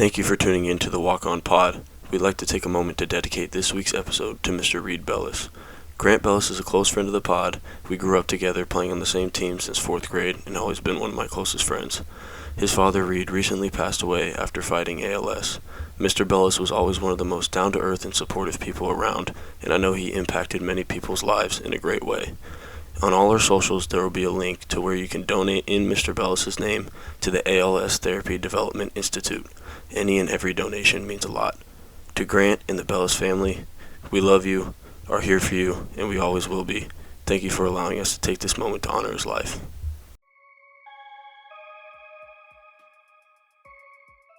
Thank you for tuning in to the Walk On Pod. We'd like to take a moment to dedicate this week's episode to Mr. Reed Bellis. Grant Bellis is a close friend of the pod. We grew up together playing on the same team since 4th grade and always been one of my closest friends. His father, Reed, recently passed away after fighting ALS. Mr. Bellis was always one of the most down-to-earth and supportive people around, and I know he impacted many people's lives in a great way. On all our socials, there will be a link to where you can donate in Mr. Bellis' name to the ALS Therapy Development Institute. Any and every donation means a lot. To Grant and the Bellis family, we love you, are here for you, and we always will be. Thank you for allowing us to take this moment to honor his life.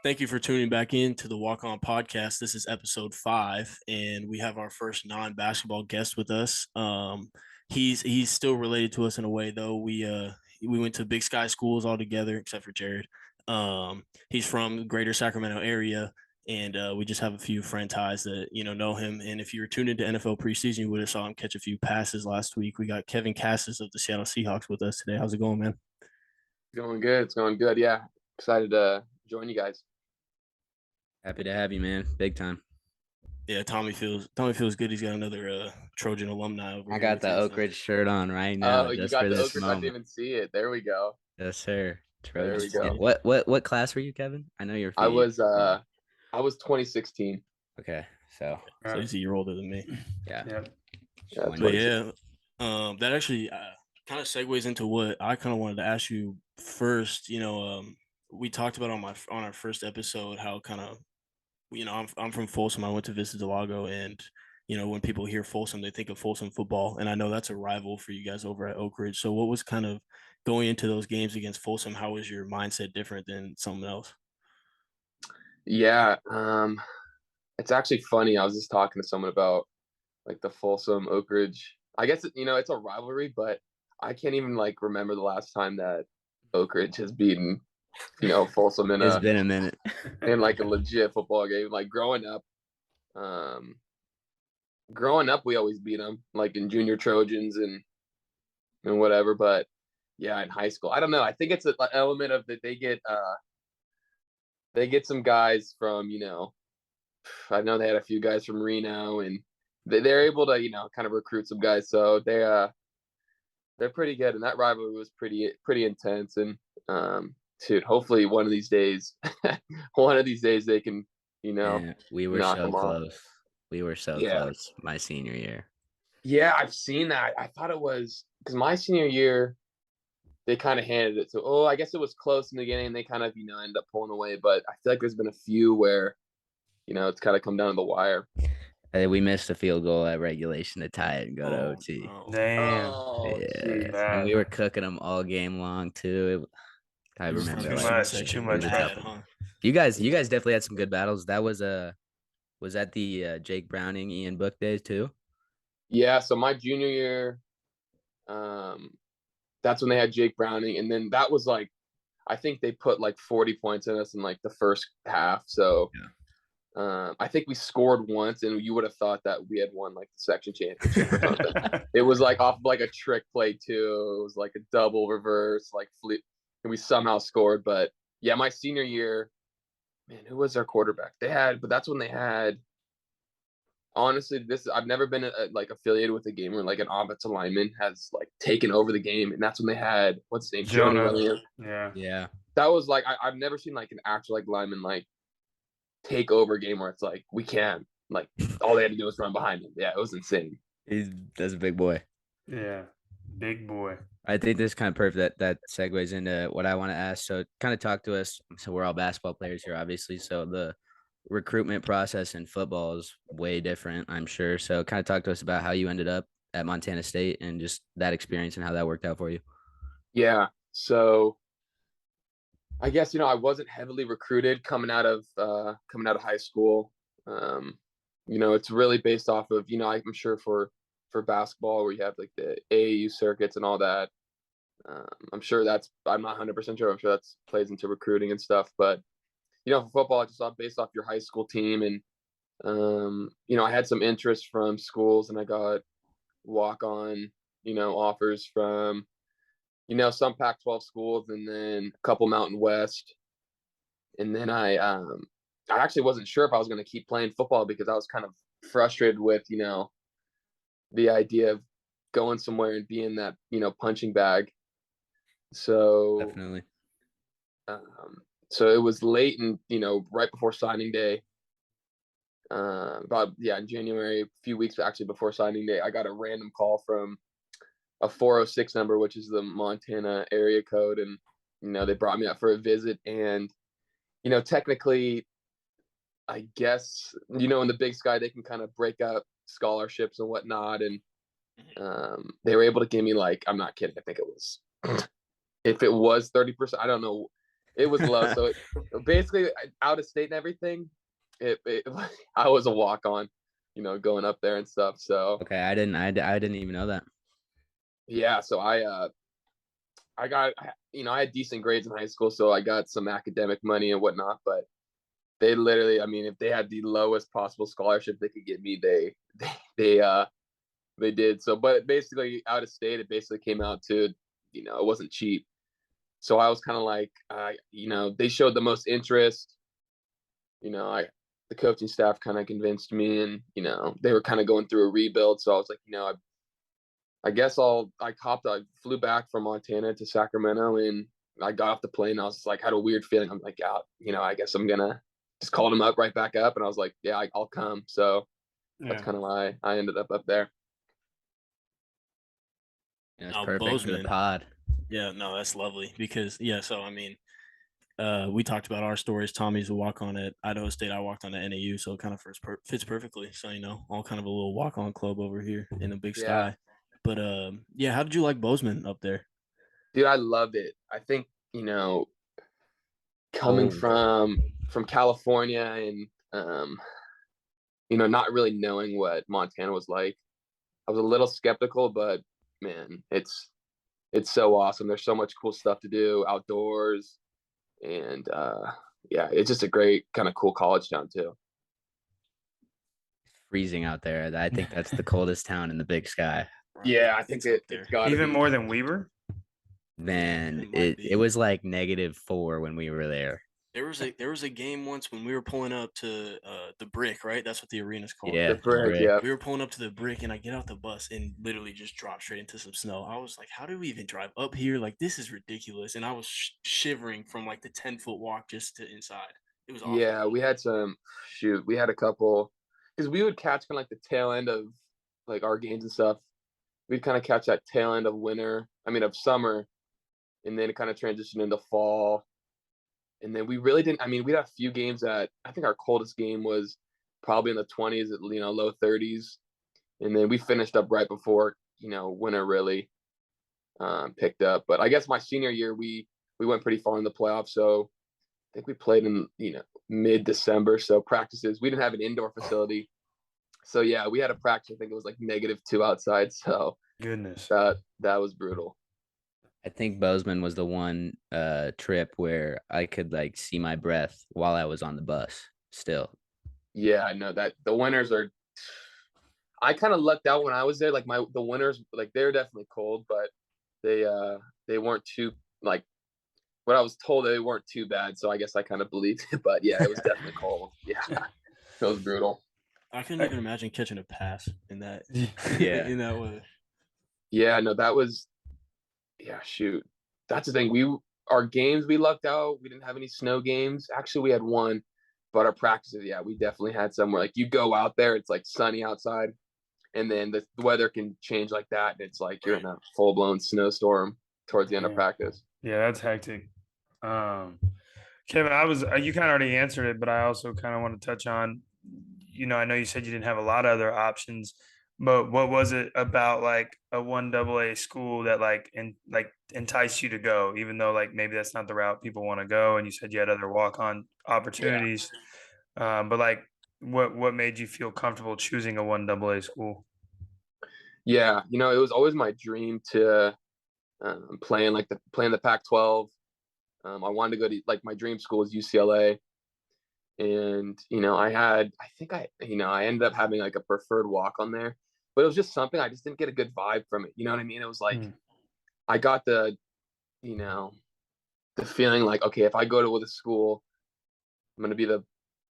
Thank you for tuning back in to the Walk On Podcast. This is episode 5, and we have our first non-basketball guest with us. He's still related to us in a way, though. We went to Big Sky schools all together, except for Jared. He's from the greater Sacramento area, and we just have a few friend ties that know him. And if you were tuned into NFL preseason, you would have saw him catch a few passes last week. We got Kevin Kassis of the Seattle Seahawks with us today. How's it going, man? Going good. It's going good. Yeah, excited to join you guys. Happy to have you, man. Big time. Yeah, Tommy feels good. He's got another Trojan alumni over I here. got the Oak Ridge shirt on right now. Oh, you just got for the this Oak Ridge. I moment. didn't even see it. There we go. Yes, sir. There we go. What class were you, Kevin? I know you're. I was 2016. Okay, so he's a year older than me. Yeah. That actually kind of segues into what I kind of wanted to ask you first. We talked about on our first episode how kind of, I'm from Folsom. I went to visit Delago, and when people hear Folsom, they think of Folsom football, and I know that's a rival for you guys over at Oak Ridge. So what was kind of going into those games against Folsom? How was your mindset different than someone else? Yeah, it's actually funny. I was just talking to someone about like the Folsom Oak Ridge. I guess it's a rivalry, but I can't even remember the last time that Oak Ridge has beaten Folsom in it's been a minute in a legit football game. Like growing up, we always beat them in junior Trojans and whatever. But yeah, in high school, I don't know. I think it's an element of that they get some guys from I know they had a few guys from Reno, and they're able to kind of recruit some guys. So they're pretty good, and that rivalry was pretty intense. And dude, hopefully one of these days they can we were so close. We were so close my senior year. Yeah, I've seen that. I thought it was because my senior year they kind of handed it. So I guess it was close in the beginning. They kind of ended up pulling away, but I feel like there's been a few where it's kind of come down to the wire. We missed a field goal at regulation to tie it and go to OT. Damn. Yeah. And we were cooking them all game long too. I remember too much. You guys definitely had some good battles. That was that the Jake Browning, Ian Book days too? Yeah. So my junior year, that's when they had Jake Browning, and then that was I think they put 40 points in us in the first half. So. Yeah. I think we scored once, and you would have thought that we had won the section championship or something. It was off of a trick play too. It was a double reverse, flip, and we somehow scored. But yeah, my senior year, man, who was our quarterback? But that's when they had. Honestly, I've never been affiliated with a game where an offensive lineman has taken over the game, and that's when they had what's his name, Jonah. Yeah. That was I've never seen an actual lineman take over game where it's we can all they had to do was run behind him. Yeah, it was insane. That's a big boy. Yeah, big boy. I think this is kind of perfect that segues into what I want to ask. So kind of talk to us. So we're all basketball players here, obviously. So the recruitment process in football is way different, I'm sure. So kind of talk to us about how you ended up at Montana State and just that experience and how that worked out for you. Yeah. So I guess I wasn't heavily recruited coming out of high school. It's really based off of I'm sure for basketball where you have the AAU circuits and all that. I'm not 100% sure. I'm sure that's plays into recruiting and stuff. But for football, it's just based off your high school team, and I had some interest from schools, and I got walk-on offers from. Some Pac-12 schools, and then a couple Mountain West. And then I I actually wasn't sure if I was going to keep playing football because I was kind of frustrated with, the idea of going somewhere and being that, punching bag. So, Definitely. so it was late and, right before signing day, in January, a few weeks actually before signing day, I got a random call from a 406 number, which is the Montana area code. And, they brought me out for a visit. And, technically, I guess, in the Big Sky, they can kind of break up scholarships and whatnot. And they were able to give me, like, I'm not kidding, I think it was, if it was 30%, I don't know. It was low. So basically out of state and everything, I was a walk on, going up there and stuff. So Okay, I didn't even know that. yeah, so I got, I had decent grades in high school, so I got some academic money and whatnot. But they literally, if they had the lowest possible scholarship they could get me, they did. So, but basically out of state, it basically came out to, it wasn't cheap. So I was kind of like, they showed the most interest. The coaching staff kind of convinced me, and they were kind of going through a rebuild. So I was like, I guess I flew back from Montana to Sacramento, and I got off the plane. I was like, had a weird feeling. I'm like, I guess I'm gonna just called him up right back up, and I was like, yeah, I'll come. So that's kind of why I ended up there. Yeah, it's perfect for the pod. Yeah, no, that's lovely because so we talked about our stories. Tommy's a walk on at Idaho State. I walked on at NAU, so it kind of fits perfectly. So all kind of a little walk on club over here in the Big Sky. But how did you like Bozeman up there? Dude, I loved it. I think coming from California and not really knowing what Montana was like, I was a little skeptical, but man, it's so awesome. There's so much cool stuff to do outdoors, and it's just a great kind of cool college town too. It's freezing out there. I think that's the coldest town in the Big Sky. Yeah, I think it's got even more than Weber. Man, it was like -4 when we were there. There was a game once when we were pulling up to the Brick, right? That's what the arena's called. Yeah, the Brick. Yeah, we were pulling up to the Brick, and I get out the bus and literally just drop straight into some snow. I was like, "How do we even drive up here? Like, this is ridiculous!" And I was shivering from like the 10-foot walk just to inside. It was awful. Yeah, we had we had a couple because we would catch kind of like the tail end of like our games and stuff. We'd kind of catch that tail end of of summer, and then it kind of transitioned into fall. And then we really didn't. We had a few games that I think our coldest game was probably in the 20s, low 30s, and then we finished up right before winter really picked up. But I guess my senior year we went pretty far in the playoffs, so I think we played in mid-December. So practices, we didn't have an indoor facility, so yeah, we had a practice. I think it was like -2 outside. So goodness, that was brutal. I think Bozeman was the one trip where I could like see my breath while I was on the bus still. Yeah, I know that the winters are. I kind of lucked out when I was there. Like the winters, like they're definitely cold, but they weren't too like what I was told, they weren't too bad. So I guess I kind of believed it. But yeah, it was definitely cold. Yeah, it was brutal. I couldn't even imagine catching a pass in that. in that way. Yeah, no, that was. Yeah, shoot. That's the thing. Our games, we lucked out. We didn't have any snow games. Actually, we had one, but our practices, yeah, we definitely had some where like you go out there, it's like sunny outside, and then the weather can change like that, and it's like you're in a full blown snowstorm towards the end of practice. Yeah, that's hectic. Kevin, you kind of already answered it, but I also kind of want to touch on, I know you said you didn't have a lot of other options. But what was it about like a 1AA school that enticed you to go, even though like maybe that's not the route people want to go? And you said you had other walk-on opportunities, but like what made you feel comfortable choosing a 1AA school? Yeah, it was always my dream to play in the Pac-12. I wanted to go to like my dream school is UCLA. And, I ended up having like a preferred walk on there, but it was just something I just didn't get a good vibe from it. You know what I mean? It was like, I got the feeling like, okay, if I go to a school, I'm going to be the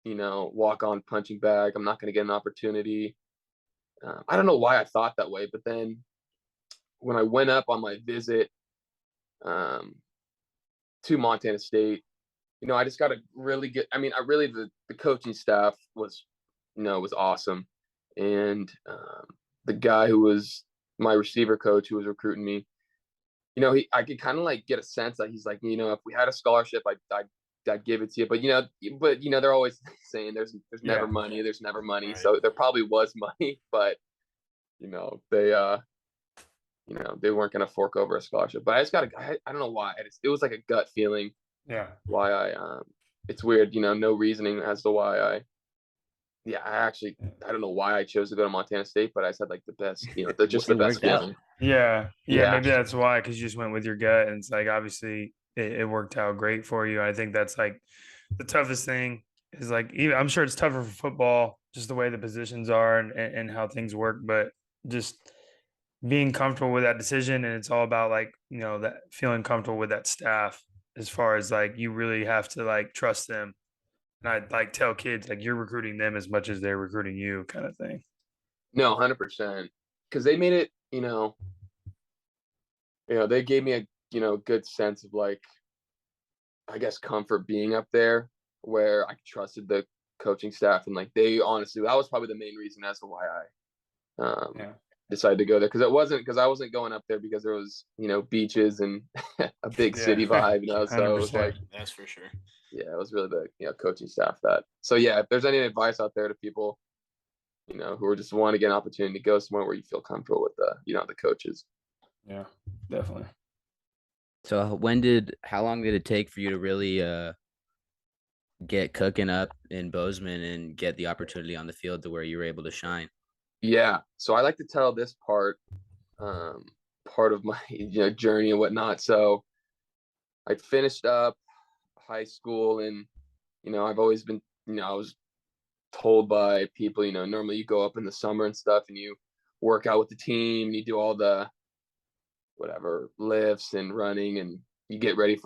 walk on punching bag. I'm not going to get an opportunity. I don't know why I thought that way, but then when I went up on my visit to Montana State, I just got to really the coaching staff was awesome. And the guy who was my receiver coach who was recruiting me, I could kind of like get a sense that he's like, if we had a scholarship, I'd give it to you. But they're always saying there's never money. There's never money. Right. So there probably was money, but they weren't going to fork over a scholarship. But I don't know why. It was like a gut feeling. Yeah. Why it's weird, no reasoning as to why I don't know why I chose to go to Montana State, but I said like the best, the best feeling. Yeah. Maybe that's why, because you just went with your gut, and it's like obviously it worked out great for you. I think that's like the toughest thing is like, I'm sure it's tougher for football, just the way the positions are and how things work, but just being comfortable with that decision. And it's all about like, that feeling comfortable with that staff, as far as like, you really have to like trust them. And I like tell kids like you're recruiting them as much as they're recruiting you, kind of thing. No, 100%. Because they made it, they gave me a good sense of like, I guess, comfort being up there, where I trusted the coaching staff, and like they honestly, that was probably the main reason as to why I decided to go there. Because I wasn't going up there because there was beaches and a big city vibe, so it was like, that's for sure. Yeah, it was really the coaching staff that. So yeah, if there's any advice out there to people, who are just want to get an opportunity to go somewhere where you feel comfortable with the coaches. Yeah, definitely. So how long did it take for you to really get cooking up in Bozeman and get the opportunity on the field to where you were able to shine? Yeah, so I like to tell this part of my journey and whatnot. So I finished up high school, and I've always been I was told by people, normally you go up in the summer and stuff and you work out with the team and you do all the whatever lifts and running, and you get ready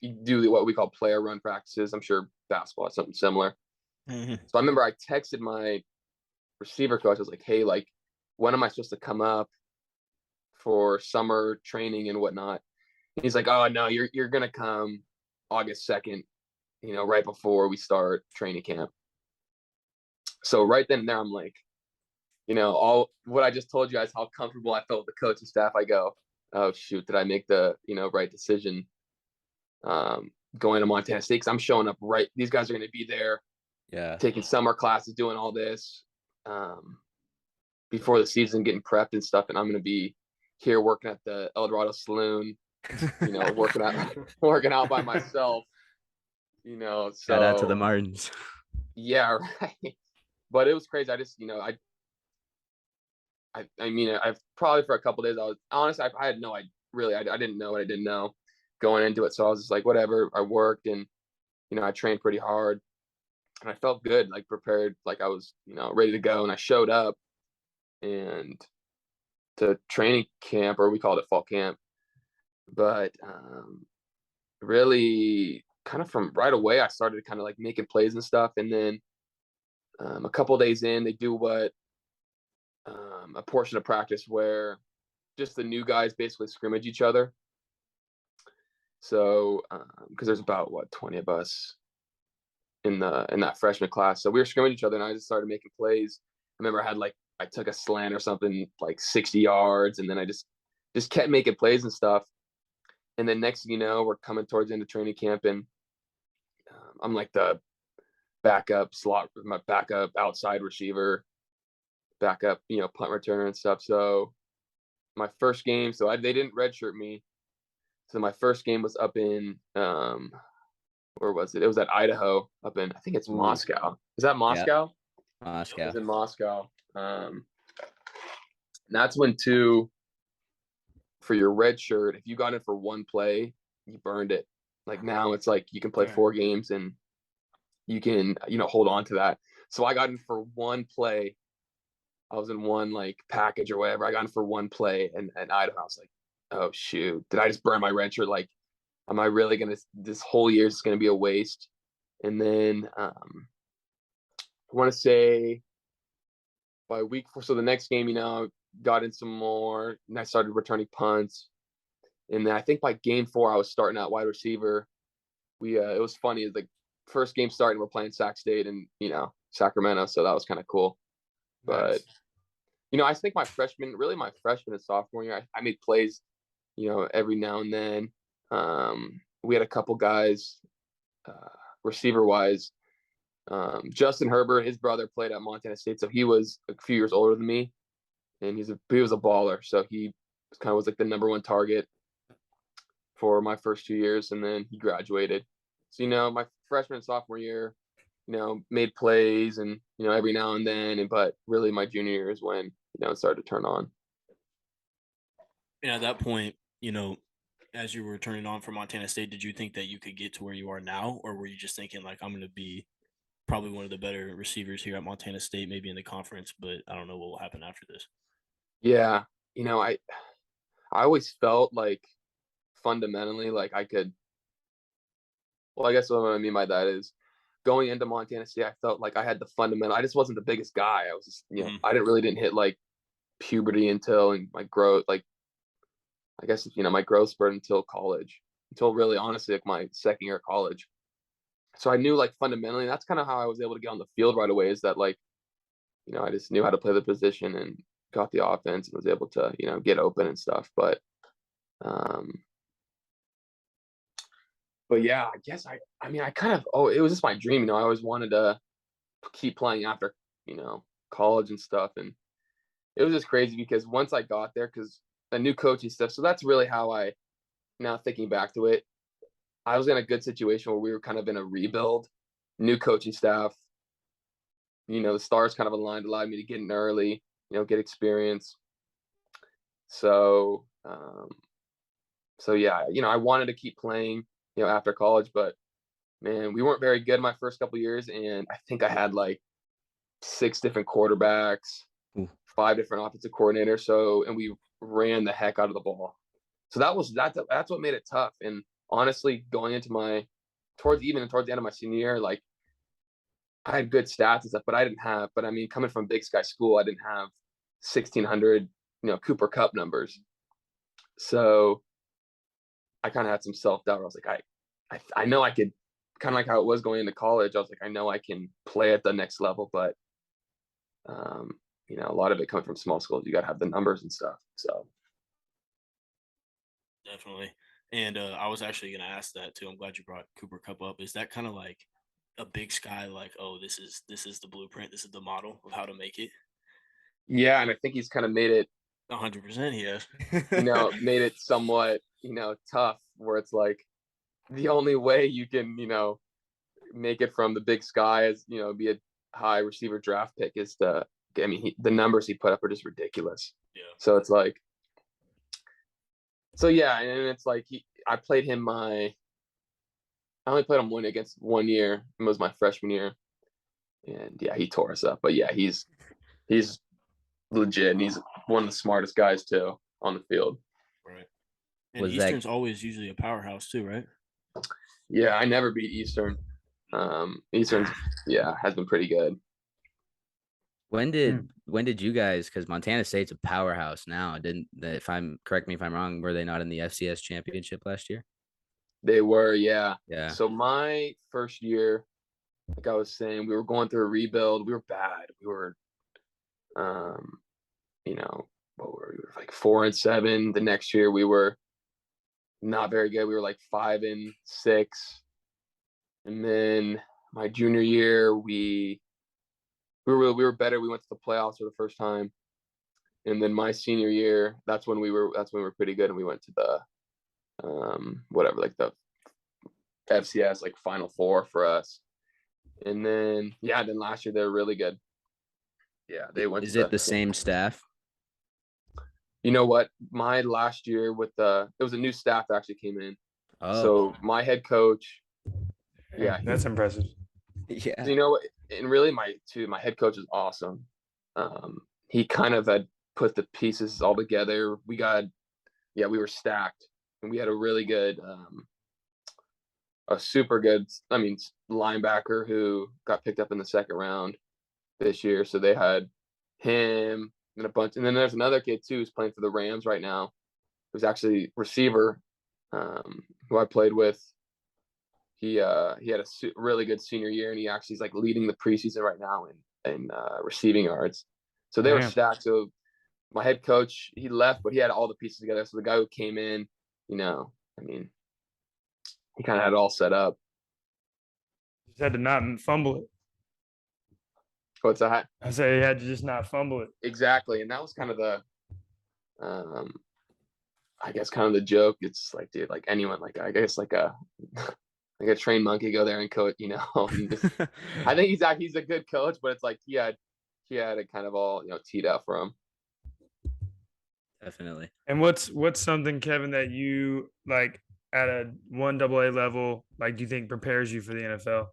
you do what we call player run practices. I'm sure basketball is something similar. Mm-hmm. So I remember I texted my receiver coach. I was like, hey, like, when am I supposed to come up for summer training and whatnot? And he's like, oh no, you're gonna come August 2nd, right before we start training camp. So right then and there, I'm like, all what I just told you guys, how comfortable I felt with the coaching staff. I go, oh shoot, did I make the right decision going to Montana State? Because I'm showing up right. These guys are going to be there, taking summer classes, doing all this before the season, getting prepped and stuff, and I'm going to be here working at the El Dorado Saloon, working out by myself. So shout out to the Martins. Yeah, right. But it was crazy. I just, I've probably for a couple of days, I was honestly, I had no idea, really, I didn't know what I didn't know going into it. So I was just like, whatever. I worked and, I trained pretty hard, and I felt good, like prepared, like I was, ready to go. And I showed up and to training camp, or we called it fall camp, but really kind of from right away, I started kind of like making plays and stuff. And then a couple of days in, they do a portion of practice where just the new guys basically scrimmage each other. So because there's about 20 of us in that freshman class, so we were scrimmaging each other, and I just started making plays. I remember I took a slant or something like 60 yards, and then I just kept making plays and stuff. And then next thing you know, we're coming towards the end of training camp, and I'm like the backup slot, my backup outside receiver, backup, punt returner and stuff. So my first game, they didn't redshirt me. So my first game was up in, where was it? It was at Idaho, up in, I think it's Moscow. Is that Moscow? Yeah. Moscow. It was in Moscow. And that's when for your red shirt, if you got in for one play, you burned it. Like now it's like you can play 4 games and you can, hold on to that. So I got in for one play. I was in one like package or whatever. I got in for one play and Idaho. I was like, oh shoot, did I just burn my red shirt? Like, am I really this whole year is going to be a waste? And then I want to say by week 4. So the next game, got in some more, and I started returning punts. And then I think by game 4, I was starting at wide receiver. It was funny. It's like first game starting, we're playing Sac State and Sacramento, so that was kind of cool. But I think my freshman and sophomore year, I made plays, every now and then. We had a couple guys, receiver wise. Justin Herbert, his brother played at Montana State, so he was a few years older than me, and he was a baller. So he was like the number 1 target for my first 2 years, and then he graduated. So my freshman and sophomore year, made plays and every now and then, but really my junior year is when it started to turn on. And at that point, as you were turning on for Montana State, did you think that you could get to where you are now, or were you just thinking like, I'm going to be probably one of the better receivers here at Montana State, maybe in the conference, but I don't know what will happen after this? Yeah, I always felt like fundamentally like I could. Well, I guess what I mean by that is going into Montana State, I felt like I had the fundamental. I just wasn't the biggest guy. I was just, I didn't hit like puberty until my growth, like I guess my growth spurt until college, until really honestly like my second year of college. So I knew like fundamentally, that's kind of how I was able to get on the field right away. Is that like, I just knew how to play the position and got the offense and was able to get open and stuff. But yeah, I guess I kind of it was just my dream. I always wanted to keep playing after college and stuff, and it was just crazy because once I got there, because a new coaching stuff. So that's really how I, now thinking back to it, I was in a good situation where we were kind of in a rebuild, new coaching staff. The stars kind of aligned, allowed me to get in early, get experience. So, yeah, I wanted to keep playing, after college, but man, we weren't very good my first couple of years, and I think I had like 6 different quarterbacks, 5 different offensive coordinators. So, and we ran the heck out of the ball. So that's what made it tough. And honestly, going into towards the end of my senior year, like I had good stats and stuff, but I mean, coming from Big Sky school, I didn't have 1,600, Cooper Cup numbers. So I kind of had some self-doubt. I was like, I know I could, kind of like how it was going into college. I was like, I know I can play at the next level, but a lot of it coming from small schools, you got to have the numbers and stuff. So definitely. And I was actually going to ask that too. I'm glad you brought Cooper Cup up. Is that kind of like a Big Sky, like, oh, this is the blueprint, this is the model of how to make it? Yeah, and I think he's kind of made it 100%. He has. Made it somewhat tough, where it's like the only way you can make it from the Big Sky is be a high receiver draft pick is the numbers he put up are just ridiculous. Yeah. So it's like, so yeah, and it's like I only played him one year. It was my freshman year, and yeah, he tore us up. But yeah, he's legit, and he's one of the smartest guys too on the field. Right. And Eastern's always usually a powerhouse too, right? Yeah, I never beat Eastern. Eastern's has been pretty good. When did you guys, because Montana State's a powerhouse now, correct me if I'm wrong, were they not in the FCS championship last year? They were, yeah. Yeah. So my first year, like I was saying, we were going through a rebuild. We were bad. We were, what were we? Like 4-7. The next year we were not very good. We were like 5-6. And then my junior year, we were better. We went to the playoffs for the first time. And then my senior year, that's when we were pretty good, and we went to the the FCS like Final Four for us. And then then last year they were really good. Yeah, they went. Is it the same staff? You know what? My last year it was a new staff that actually came in. Oh. So my head coach. Yeah, that's impressive. Yeah. So, and really my head coach is awesome. He kind of had put the pieces all together. We were stacked, and we had a really good, a super good, linebacker who got picked up in the second round. this year. So they had him and a bunch, and then there's another kid too who's playing for the Rams right now, who's actually receiver, who I played with. He had a really good senior year, and he actually is like leading the preseason right now in receiving yards. So they were stacked. So my head coach, he left, but he had all the pieces together. So the guy who came in, he kind of had it all set up. Just had to not fumble it. What's that? I say he had to just not fumble it. Exactly, and that was kind of the, I guess, kind of the joke. It's like, dude, like anyone, like I guess, like a trained monkey go there and coach. I think he's a good coach, but it's like he had it kind of all teed up for him. Definitely. And what's something, Kevin, that you like at a 1AA level, like, do you think prepares you for the NFL?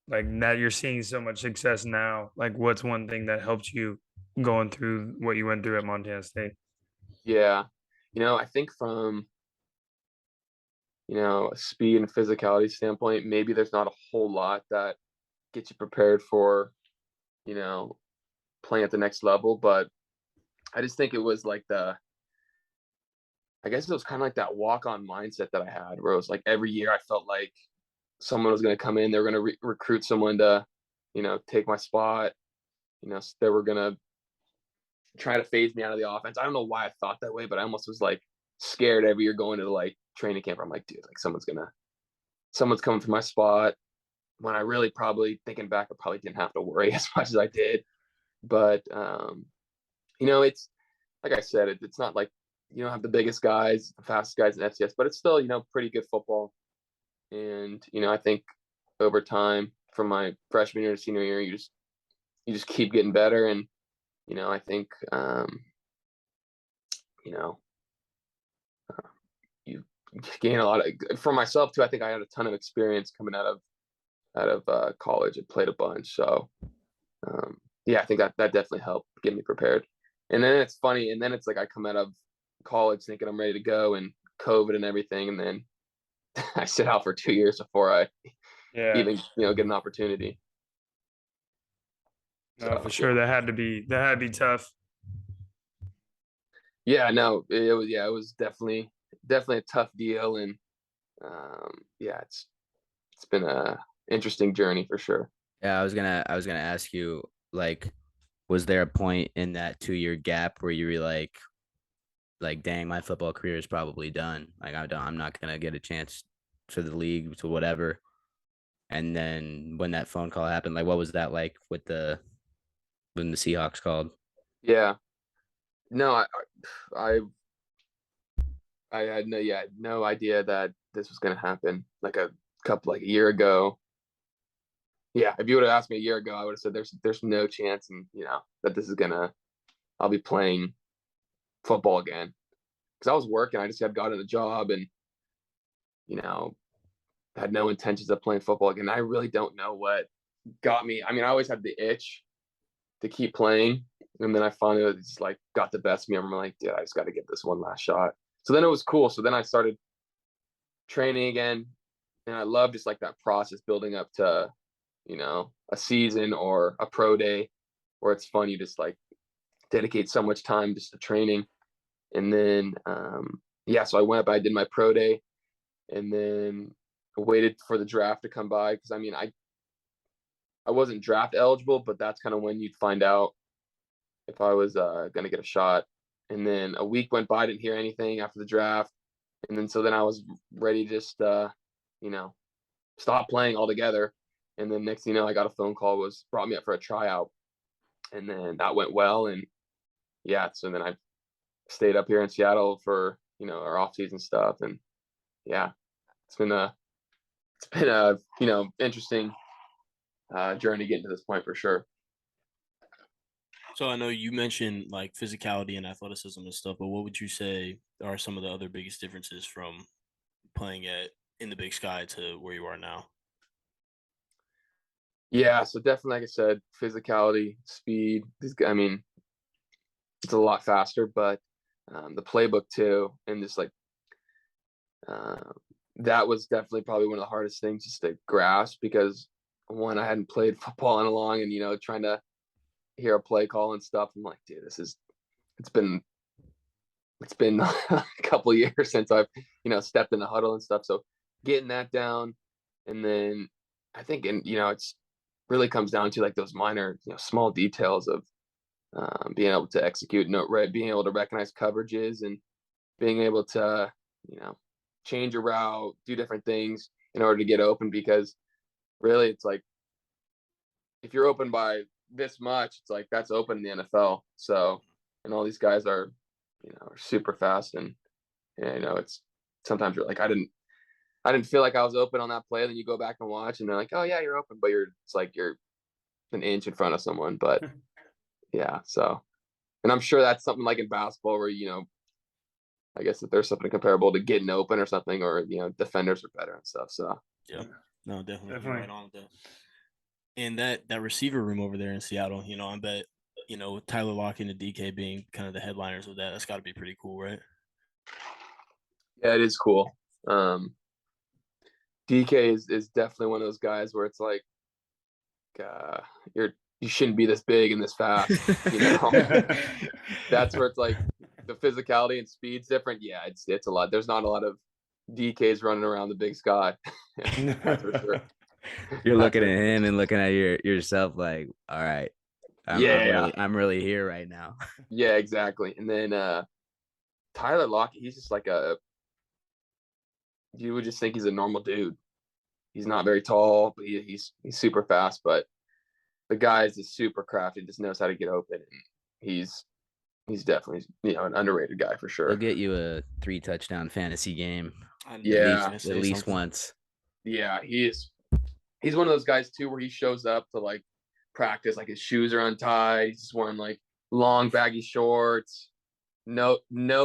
Like, that you're seeing so much success now, like, what's one thing that helped you going through what you went through at Montana State? Yeah. I think from, a speed and physicality standpoint, maybe there's not a whole lot that gets you prepared for, playing at the next level. But I just think it was like I guess it was kind of like that walk-on mindset that I had, where it was like every year I felt like someone was going to come in, they were going to recruit someone to, take my spot. They were going to try to phase me out of the offense. I don't know why I thought that way, but I almost was like scared every year going to like training camp. I'm like, dude, like someone's coming for my spot. When I really, probably thinking back, I probably didn't have to worry as much as I did. But, it's like I said, it's not like you don't have the biggest guys, the fastest guys in FCS, but it's still, pretty good football. And, I think over time, from my freshman year to senior year, you just keep getting better. And, I think, you gain a lot of, for myself too. I think I had a ton of experience coming out of college and played a bunch. So, I think that definitely helped get me prepared. And then it's funny. And then it's like I come out of college thinking I'm ready to go, and COVID and everything. And then I sit out for 2 years before I even, get an opportunity. No, for sure. That had to be tough. Yeah, no, it was definitely a tough deal. And it's been a interesting journey for sure. Yeah, I was gonna ask you, like, was there a point in that 2-year gap where you were like, dang, my football career is probably done. Like, I'm not gonna get a chance for the league to whatever. And then when that phone call happened, like, what was that like when the Seahawks called? Yeah, no, I had no idea that this was gonna happen. Like a year ago. Yeah, if you would have asked me a year ago, I would have said there's no chance, and that this is I'll be playing football again, because I was working. I just had gotten a job, and had no intentions of playing football again. I really don't know what got me. I mean, I always had the itch to keep playing, and then I finally just like got the best of me. I'm like, dude, I just got to get this one last shot. So then it was cool. So then I started training again, and I love just like that process building up to a season or a pro day, where it's fun. You just like dedicate so much time just to training. And then so I went up, I did my pro day, and then waited for the draft to come by, because I wasn't draft eligible, but that's kind of when you'd find out if I was gonna get a shot. And then a week went by, I didn't hear anything after the draft, and then I was ready to just stop playing altogether. And then next thing you know, I got a phone call, brought me up for a tryout, and then that went well. And so then I stayed up here in Seattle for our off season stuff. And it's been a interesting journey getting to this point for sure. So I know you mentioned like physicality and athleticism and stuff, but what would you say are some of the other biggest differences from playing in the Big Sky to where you are now? Yeah, so definitely, like I said, physicality, speed. It's a lot faster, but the playbook too, and just like that was definitely probably one of the hardest things just to grasp, because one, I hadn't played football in a long, and trying to hear a play call and stuff, I'm like, dude, it's been a couple of years since I've, stepped in the huddle and stuff. So getting that down, and then I think, it's really comes down to like those minor, small details of being able to execute, being able to recognize coverages and being able to, change a route, do different things in order to get open. Because really, it's like if you're open by this much, it's like that's open in the NFL. So, and all these guys are, are super fast, and it's sometimes you're like, I didn't feel like I was open on that play. Then you go back and watch, and they're like, oh yeah, you're open, but it's like you're an inch in front of someone. But yeah, so, and I'm sure that's something like in basketball where, I guess if there's something comparable to getting open or something, or, defenders are better and stuff. So yeah, no, definitely. You're right on with that. And that receiver room over there in Seattle, I bet, with Tyler Locke and the DK being kind of the headliners of that's got to be pretty cool, right? Yeah, it is cool. DK is definitely one of those guys where it's like, you shouldn't be this big and this fast, That's where it's like the physicality and speed's different. Yeah, it's a lot. There's not a lot of DKs running around the big sky. That's for sure. You're looking at him and looking at yourself like, all right, I'm really here right now. Yeah, exactly. And then Tyler Locke, he's just like you would just think he's a normal dude. He's not very tall, but he's super fast. But the guy is just super crafty, just knows how to get open. And he's definitely, an underrated guy for sure. He'll get you a 3-touchdown fantasy game. Yeah, at least once. Yeah, he's one of those guys too where he shows up to like practice, like his shoes are untied. He's just wearing like long baggy shorts, no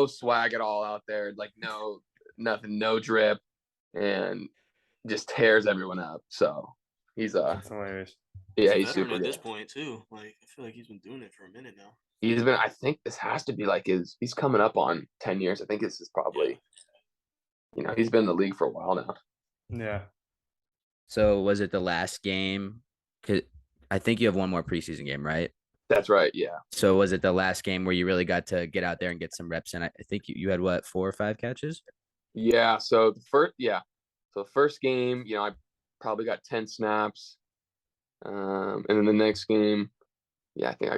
swag at all out there, like nothing, no drip, and just tears everyone up. So he's That's hilarious. Yeah, he's super at good. this point too. Like I feel like he's been doing it for a minute now. I think this has to be like he's coming up on 10 years. I think this is probably, he's been in the league for a while now. Yeah. So was it the last game? 'Cause I think you have one more preseason game, right? That's right. Yeah. So was it the last game where you really got to get out there and get some reps in? I think you had 4 or 5 catches? Yeah. So the first game, I probably got 10 snaps. And then the next game, I think I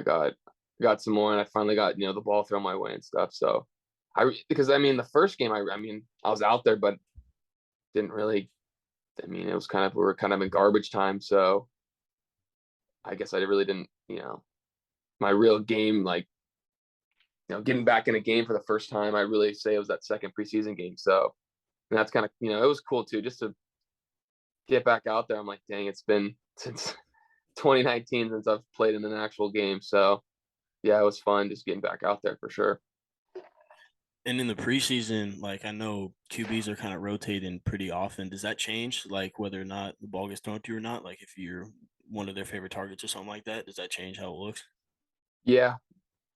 got some more, and I finally got, the ball thrown my way and stuff. So the first game, I was out there, but didn't really, it was we were kind of in garbage time. So I guess I really didn't, my real game, like, getting back in a game for the first time, I really say it was that second preseason game. So, and that's kind of, it was cool too, just to get back out there. I'm like, dang, it's been since 2019 since I've played in an actual game. So yeah, it was fun just getting back out there for sure. And in the preseason, like I know QBs are kind of rotating pretty often. Does that change, like whether or not the ball gets thrown to you or not? Like if you're one of their favorite targets or something like that, does that change how it looks? Yeah,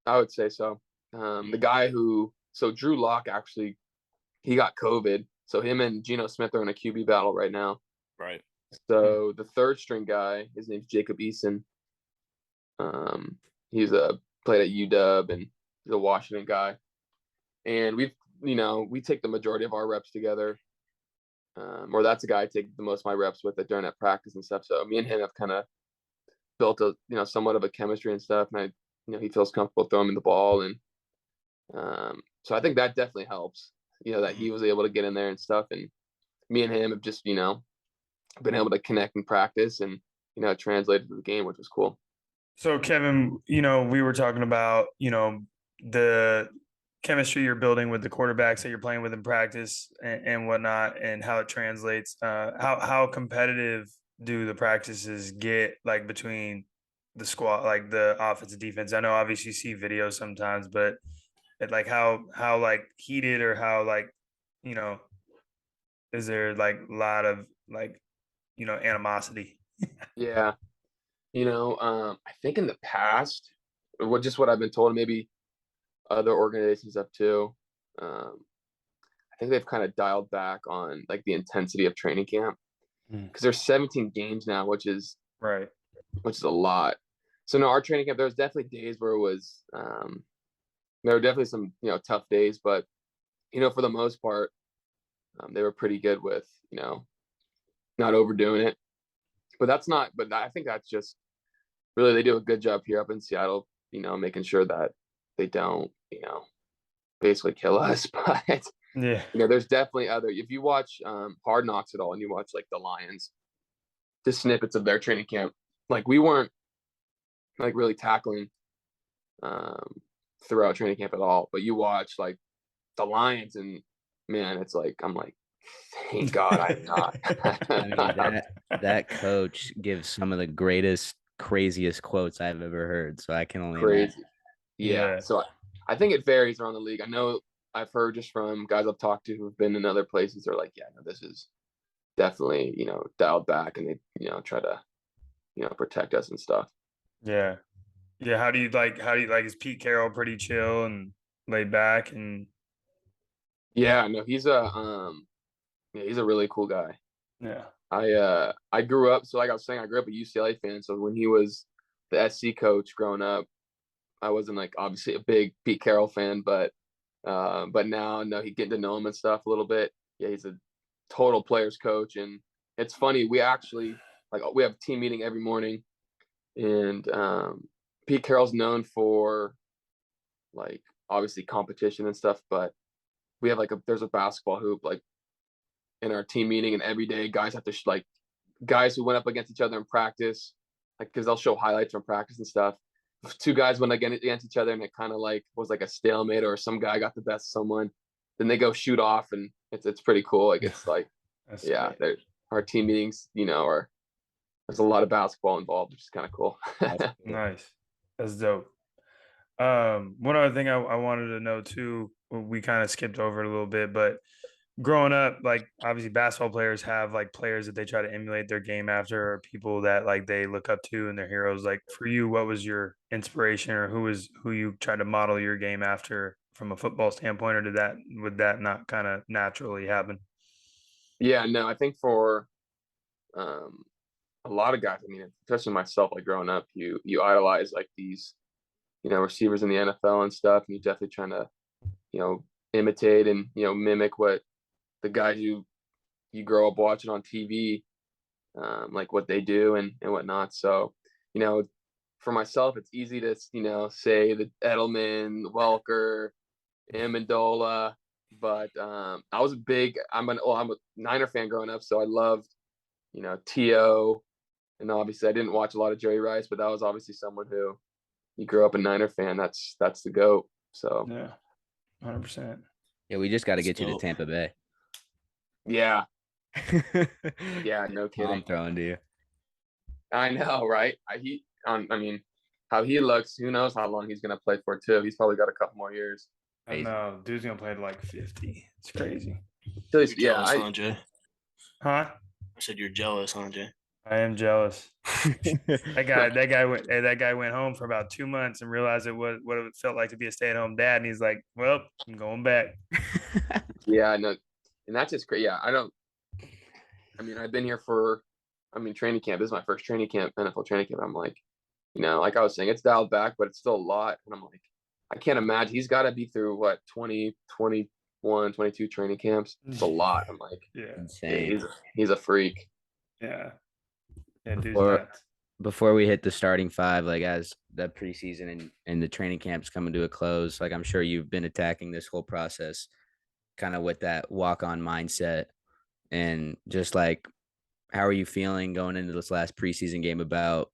I would say so. The guy so Drew Locke actually, he got COVID. So him and Geno Smith are in a QB battle right now. Right. So the third string guy, his name's Jacob Eason. He's played at UW, and he's a Washington guy. And we take the majority of our reps together. Or that's a guy I take the most of my reps with during that practice and stuff. So me and him have kind of built a, somewhat of a chemistry and stuff. And he feels comfortable throwing me the ball. And so I think that definitely helps, that he was able to get in there and stuff. And me and him have just, been able to connect and practice, and, translated to the game, which was cool. So Kevin, we were talking about, the chemistry you're building with the quarterbacks that you're playing with in practice and whatnot, and how it translates. How competitive do the practices get, like between the squad, like the offense and defense? I know obviously you see videos sometimes, but like how like heated, or how like, is there like a lot of like, animosity? Yeah. I think in the past, what I've been told, maybe other organizations have too, I think they've kind of dialed back on like the intensity of training camp, because there's 17 games now, which is right, which is a lot. So no, our training camp, there was definitely days where it was, there were definitely some, tough days, but, for the most part, they were pretty good with, not overdoing it. But I think that's just really, they do a good job here up in Seattle, making sure that they don't, basically kill us. But, Yeah. there's definitely if you watch Hard Knocks at all and you watch like the Lions, the snippets of their training camp, like we weren't like really tackling throughout training camp at all. But you watch like the Lions and man, it's like, I'm like, thank God I'm not. I mean, that coach gives some of the greatest, craziest quotes I've ever heard. So I can only imagine. Crazy. Yeah. So I think it varies around the league. I know I've heard just from guys I've talked to who've been in other places, they're like, yeah, no, this is definitely, dialed back, and they, try to, protect us and stuff. Yeah. Yeah. How do you like, is Pete Carroll pretty chill and laid back? And Yeah, no, he's a really cool guy. yeah. I grew up, so like I was saying, I grew up a UCLA fan. So when he was the SC coach growing up, I wasn't like obviously a big Pete Carroll fan, but now no, he getting to know him and stuff a little bit. Yeah, he's a total players coach, and it's funny. We actually we have a team meeting every morning, and Pete Carroll's known for like obviously competition and stuff, but we have there's a basketball hoop like in our team meeting, and every day guys have to guys who went up against each other in practice, like because they'll show highlights from practice and stuff. Two guys went against each other, and it kind of like was like a stalemate, or some guy got the best of someone. Then they go shoot off, and it's pretty cool. Like it's like, yeah, our team meetings, there's a lot of basketball involved, which is kind of cool. Nice. That's dope. One other thing I wanted to know too, we kind of skipped over it a little bit, but growing up, like obviously basketball players have like players that they try to emulate their game after, or people that like they look up to and their heroes. Like for you, what was your inspiration, or who you tried to model your game after from a football standpoint, or would that not kind of naturally happen? Yeah, no, I think for a lot of guys, I mean, especially myself, like growing up, you idolize like these, receivers in the NFL and stuff, and you definitely trying to, imitate and, mimic what the guys you grow up watching on TV, like what they do and whatnot. So, for myself, it's easy to, say the Edelman, Welker, Amendola, but I was I'm a Niner fan growing up, so I loved, T.O., and obviously I didn't watch a lot of Jerry Rice, but that was obviously someone who you grew up a Niner fan. That's the GOAT. So yeah, 100%. Yeah, we just got to get you to Tampa Bay. Yeah. Yeah, no kidding. I'm throwing to you. I know, right? I mean, how he looks, who knows how long he's gonna play for too. He's probably got a couple more years. I know, dude's gonna play to like 50. It's crazy. So Jealous, huh, Jay? Huh? I said you're jealous, huh, Jay? I am jealous. that guy went home for about 2 months and realized what it felt like to be a stay-at-home dad, and he's like, "Well, I'm going back." Yeah, I know, and that's just great. Yeah, I've been here for, training camp. This is my first training camp, NFL training camp. I'm like, like I was saying, it's dialed back, but it's still a lot. And I'm like, I can't imagine. He's got to be through what 20, 21, 22 training camps. It's a lot. I'm like, yeah, insane. He's a freak. Yeah. Yeah, before we hit the starting five, like as the preseason and the training camp's coming to a close, like I'm sure you've been attacking this whole process kind of with that walk-on mindset, and just like, how are you feeling going into this last preseason game about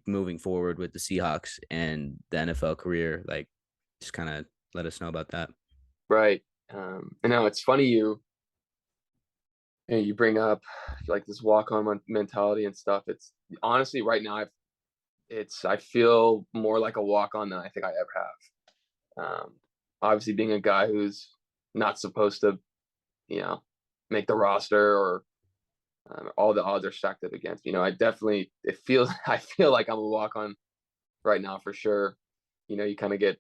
moving forward with the Seahawks and the NFL career? Like, just kind of let us know about that. Right. And now it's funny you bring up like this walk-on mentality and stuff. It's honestly right now I feel more like a walk-on than I think I ever have. Obviously being a guy who's not supposed to, make the roster, or all the odds are stacked up against me. I feel like I'm a walk-on right now for sure. You kind of get,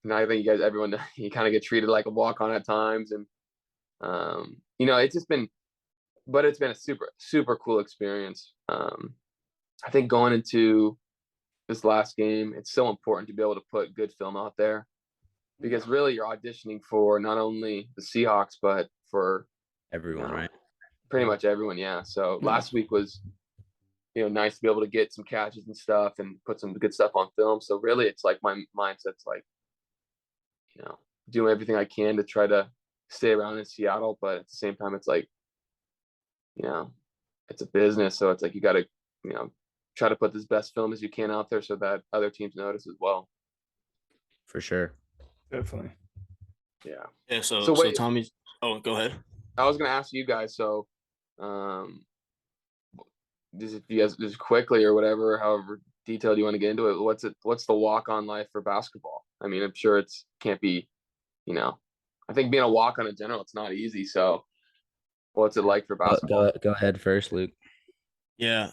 I think everyone, you kind of get treated like a walk-on at times, and it's just been, but it's been a super, super cool experience. I think going into this last game, it's so important to be able to put good film out there, because really you're auditioning for not only the Seahawks, but for Everyone, right? pretty much everyone. Yeah. So last week was, nice to be able to get some catches and stuff and put some good stuff on film. So really it's like my mindset's like, doing everything I can to try to stay around in Seattle. But at the same time, it's like, it's a business. So it's like, you got to, try to put this best film as you can out there so that other teams notice as well. For sure. Definitely. Yeah. Yeah. So wait, Tommy, oh, go ahead. I was going to ask you guys. So, if you guys just quickly or whatever, however detailed you want to get into it, what's the walk-on life for basketball? I mean, I'm sure can't be, I think being a walk-on in general, it's not easy. So what's it like for basketball? Go ahead first, Luke. Yeah.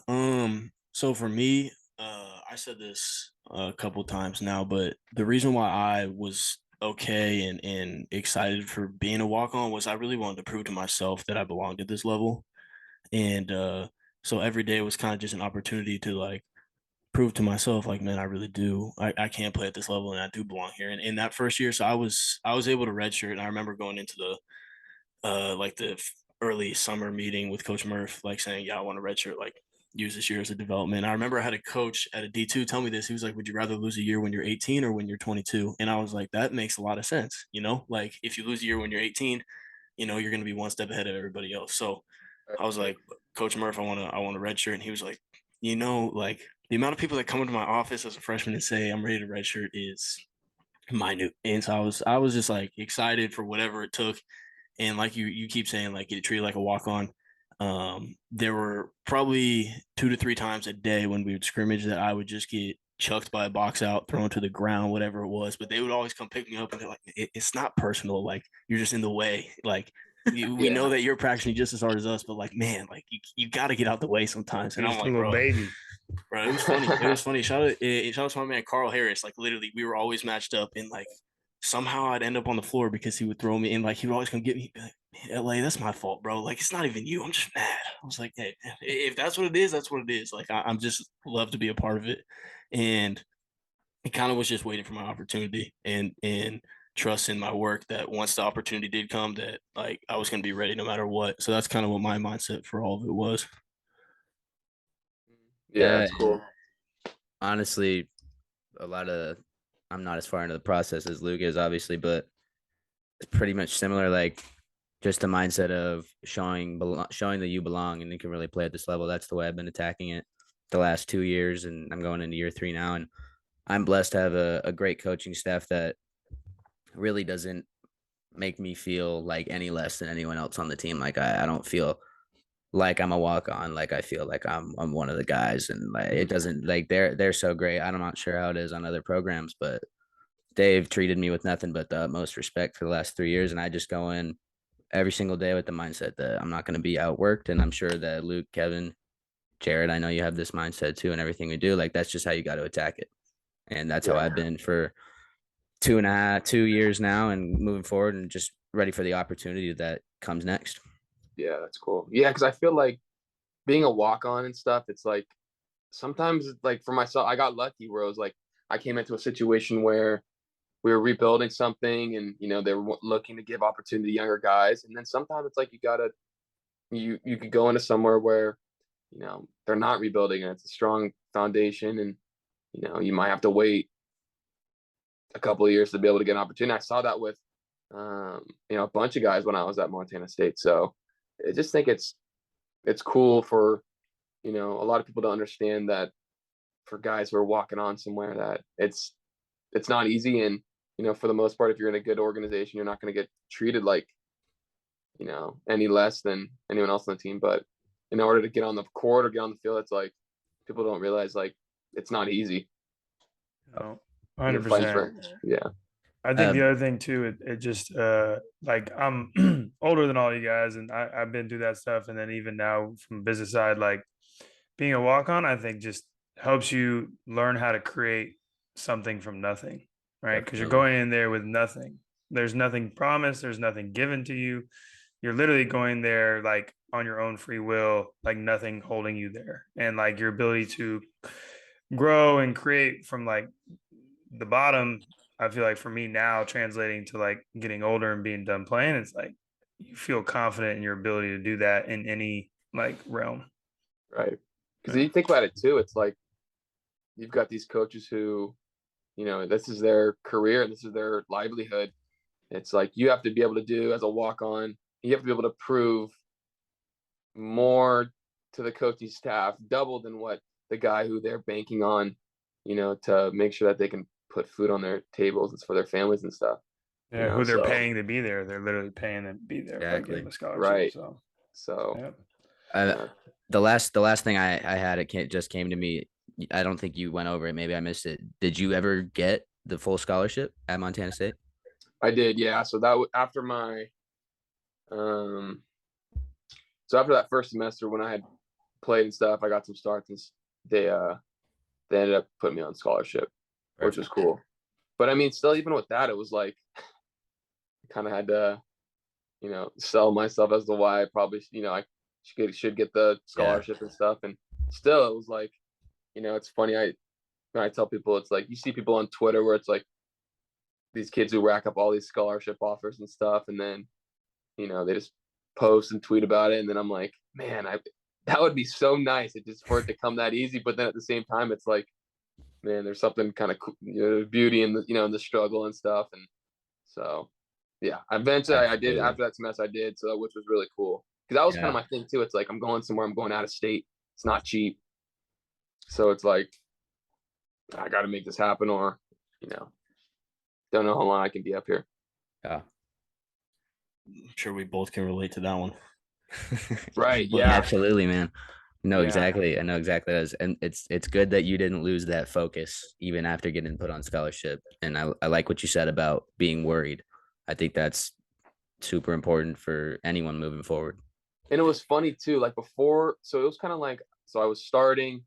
So for me, I said this a couple times now, but the reason why I was okay and excited for being a walk-on was I really wanted to prove to myself that I belonged at this level. And so every day was kind of just an opportunity to like prove to myself, like, man, I really do. I can play at this level and I do belong here. And in that first year, so I was able to redshirt. And I remember going into the early summer meeting with Coach Murph, like saying, yeah, I want to redshirt, like use this year as a development. I remember I had a coach at a D2 tell me this. He was like, would you rather lose a year when you're 18 or when you're 22? And I was like, that makes a lot of sense. Like if you lose a year when you're 18, you're going to be one step ahead of everybody else. So I was like, Coach Murph, I want to redshirt. And he was like, like the amount of people that come into my office as a freshman and say I'm ready to redshirt is minute. And so I was just like excited for whatever it took. And like you keep saying, like get treated like a walk-on. There were probably 2 to 3 times a day when we would scrimmage that I would just get chucked by a box out, thrown to the ground, whatever it was. But they would always come pick me up and they're like, it's not personal. Like you're just in the way. Like we know that you're practicing just as hard as us, but like, man, like you got to get out the way sometimes. And I'm like, bro, baby. Bro, it was funny. It was funny. Shout out to my man Carl Harris. Like literally, we were always matched up, and like somehow I'd end up on the floor because he would throw me in. Like he would always come get me. Be like, man, LA, that's my fault, bro. Like it's not even you. I'm just mad. I was like, hey, if that's what it is, that's what it is. Like I'm just love to be a part of it, and it kind of was just waiting for my opportunity and trust in my work that once the opportunity did come, that like I was going to be ready no matter what. So that's kind of what my mindset for all of it was. Yeah, that's cool. Honestly, I'm not as far into the process as Luke is, obviously, but it's pretty much similar. Like just the mindset of showing that you belong and you can really play at this level. That's the way I've been attacking it the last 2 years, and I'm going into year 3 now. And I'm blessed to have a great coaching staff that really doesn't make me feel like any less than anyone else on the team. Like I don't feel like I'm a walk-on. Like I feel like I'm one of the guys, and like it doesn't, like they're so great. I'm not sure how it is on other programs, but they've treated me with nothing but the utmost respect for the last 3 years. And I just go in every single day with the mindset that I'm not going to be outworked. And I'm sure that Luke, Kevin, Jared, I know you have this mindset too, and everything we do, like that's just how you got to attack it. And that's how I've been for 2 years now, and moving forward, and just ready for the opportunity that comes next. Yeah, that's cool. Yeah, because I feel like being a walk-on and stuff, it's like sometimes like for myself, I got lucky where it was like I came into a situation where we were rebuilding something, and they were looking to give opportunity to younger guys. And then sometimes it's like you could go into somewhere where they're not rebuilding and it's a strong foundation, and you might have to wait a couple of years to be able to get an opportunity. I saw that with a bunch of guys when I was at Montana State. So I just think it's cool for a lot of people to understand that for guys who are walking on somewhere, that it's not easy. And for the most part, if you're in a good organization, you're not going to get treated like any less than anyone else on the team. But in order to get on the court or get on the field, it's like people don't realize like it's not easy. Oh, 100%. Yeah. I think the other thing too, it just like I'm older than all you guys, and I've been through that stuff. And then even now from the business side, like being a walk-on, I think just helps you learn how to create something from nothing, right? Because you're going in there with nothing. There's nothing promised. There's nothing given to you. You're literally going there like on your own free will, like nothing holding you there. And like your ability to grow and create from like the bottom, I feel like for me now translating to like getting older and being done playing, it's like you feel confident in your ability to do that in any like realm. Right. Because you think about it too, it's like you've got these coaches who, this is their career, this is their livelihood. It's like you have to be able to do as a walk-on, you have to be able to prove more to the coaching staff, double than what the guy who they're banking on, to make sure that they can put food on their tables. It's for their families and stuff. Yeah, who they're paying to be there. They're literally paying to be there by giving a scholarship. Right. So the last thing I had, just came to me. I don't think you went over it. Maybe I missed it. Did you ever get the full scholarship at Montana State? I did, yeah. So that after my, so after that first semester when I had played and stuff, I got some starts and they ended up putting me on scholarship, which was cool. But I mean, still, even with that, it was like, I kind of had to, sell myself as to why I probably, I should get the scholarship and stuff. And still, it was like, it's funny. When I tell people, it's like, you see people on Twitter where it's like these kids who rack up all these scholarship offers and stuff. And then, they just post and tweet about it. And then I'm like, man, that would be so nice. For it to come that easy. But then at the same time, it's like, man, there's something kind of beauty in the, in the struggle and stuff. And so, yeah, eventually I did after that semester, I did. So, which was really cool. Cause that was kind of my thing too. It's like, I'm going somewhere, I'm going out of state. It's not cheap. So it's like, I got to make this happen or, don't know how long I can be up here. Yeah. I'm sure we both can relate to that one. Right. Yeah. Absolutely, man. Exactly. I know exactly that is. And it's good that you didn't lose that focus even after getting put on scholarship. And I like what you said about being worried. I think that's super important for anyone moving forward. And it was funny too, like before, so it was kind of like, so I was starting